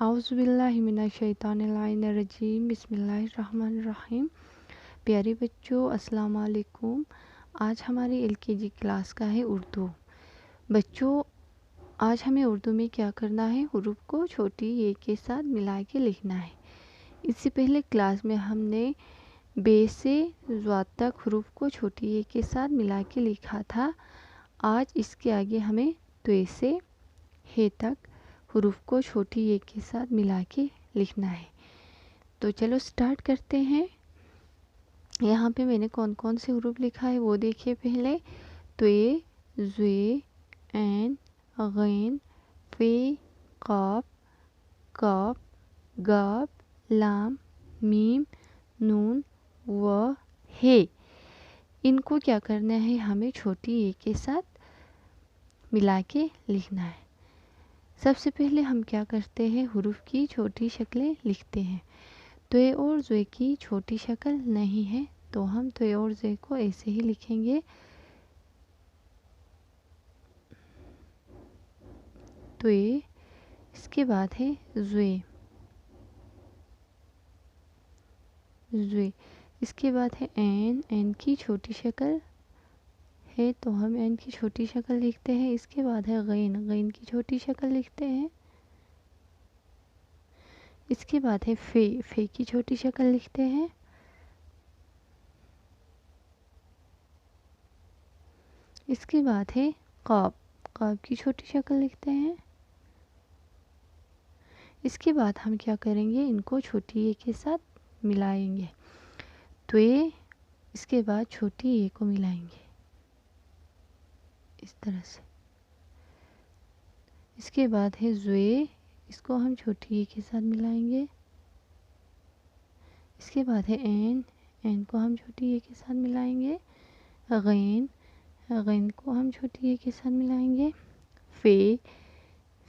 اعوذ باللہ من الشیطان الرجیم بسم اللہ الرحمن الرحیم۔ پیارے بچوں السلام علیکم۔ آج ہماری LKG کلاس کا ہے اردو۔ بچوں آج ہمیں اردو میں کیا کرنا ہے؟ حروف کو چھوٹی اے کے ساتھ ملا کے لکھنا ہے۔ اس سے پہلے کلاس میں ہم نے بے سے ضاد تک حروف کو چھوٹی اے کے ساتھ ملا کے لکھا تھا۔ آج اس کے آگے ہمیں توے سے ہے تک حروف کو چھوٹی اے کے ساتھ ملا کے لکھنا ہے۔ تو چلو سٹارٹ کرتے ہیں۔ یہاں پہ میں نے کون کون سے حروف لکھا ہے وہ دیکھیے پہلے۔ توے، زوے، عین، غین، فے، قاف، کاف، گاف، لام، میم، نون و ہے۔ ان کو کیا کرنا ہے؟ ہمیں چھوٹی اے کے ساتھ ملا کے لکھنا ہے۔ سب سے پہلے ہم کیا کرتے ہیں؟ حروف کی چھوٹی شکلیں لکھتے ہیں۔ توے اور زوے کی چھوٹی شکل نہیں ہے تو ہم توے اور زوے کو ایسے ہی لکھیں گے۔ توے، اس کے بعد ہے زوے، زوے، اس کے بعد ہے عین، عین کی چھوٹی شکل ہے تو ہم عین کی چھوٹی شکل لکھتے ہیں۔ اس کے بعد ہے غین، غین کی چھوٹی شکل لکھتے ہیں۔ اس کے بعد ہے فے، فے کی چھوٹی شکل لکھتے ہیں۔ اس کے بعد ہے قاف، قاف کی چھوٹی شکل لکھتے ہیں۔ اس کے بعد ہم کیا کریں گے؟ ان کو چھوٹی اے کے ساتھ ملائیں گے۔ توے، اس کے بعد چھوٹی اے کو ملائیں گے اس طرح سے۔ اس کے بعد ہے زوے، اس کو ہم چھوٹی اے کے ساتھ ملائیں گے۔ اس کے بعد ہے عین، عین کو ہم چھوٹی اے کے ساتھ ملائیں گے۔ غین، غین کو ہم چھوٹی اے کے ساتھ ملائیں گے۔ فے،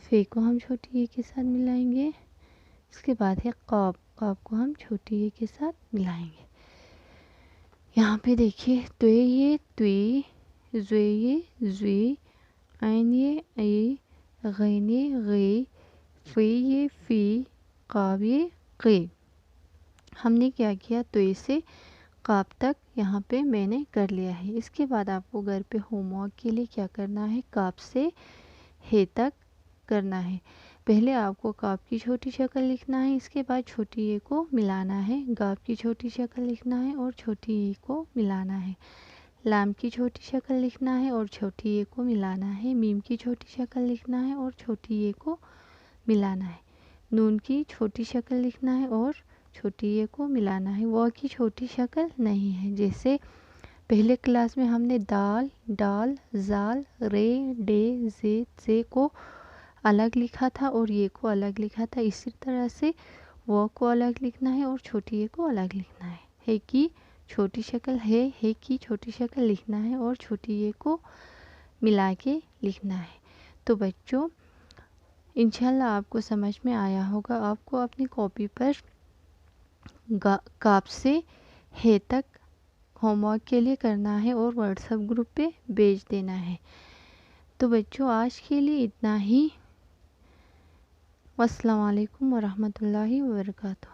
فے کو ہم چھوٹی اے کے ساتھ ملائیں گے۔ اس کے بعد ہے قاف، قاف کو ہم چھوٹی اے کے ساتھ ملائیں گے۔ یہاں پہ دیکھیے توے یہ توے، زوے یہ زوے، عین یہ اے، غین یہ غے، فے یہ فی، قاف یہ قے۔ ہم نے کیا کیا؟ توے سے قاف تک یہاں پہ میں نے کر لیا ہے۔ اس کے بعد آپ کو گھر پہ ہوم ورک کے لیے کیا کرنا ہے؟ قاف سے ہے تک کرنا ہے۔ پہلے آپ کو قاف کی چھوٹی شکل لکھنا ہے، اس کے بعد چھوٹی اے کو ملانا ہے، گاف کی چھوٹی شکل لکھنا ہے اور چھوٹی اے کو ملانا ہے۔ لام کی چھوٹی شکل لکھنا ہے اور چھوٹی اے کو ملانا ہے۔ میم کی چھوٹی شکل لکھنا ہے اور چھوٹی اے کو ملانا ہے۔ نون کی چھوٹی شکل لکھنا ہے اور چھوٹی اے کو ملانا ہے۔ واو کی چھوٹی شکل نہیں ہے، جیسے پہلے کلاس میں ہم نے دال، ڈال، زال، رے، ڈے، زے، زے کو الگ لکھا تھا اور یہ کو الگ لکھا تھا۔ اسی طرح سے واو کو الگ لکھنا ہے اور چھوٹی اے کو الگ لکھنا ہے۔ ہے کی چھوٹی شکل ہے کی چھوٹی شکل لکھنا ہے اور چھوٹی اے کو ملا کے لکھنا ہے۔ تو بچوں انشاءاللہ آپ کو سمجھ میں آیا ہوگا۔ آپ کو اپنی کاپی پر قاف سے ہے تک ہوم ورک کے لیے کرنا ہے اور واٹس ایپ گروپ پہ بھیج دینا ہے۔ تو بچوں آج کے لیے اتنا ہی۔ والسلام علیکم ورحمۃ اللہ وبرکاتہ۔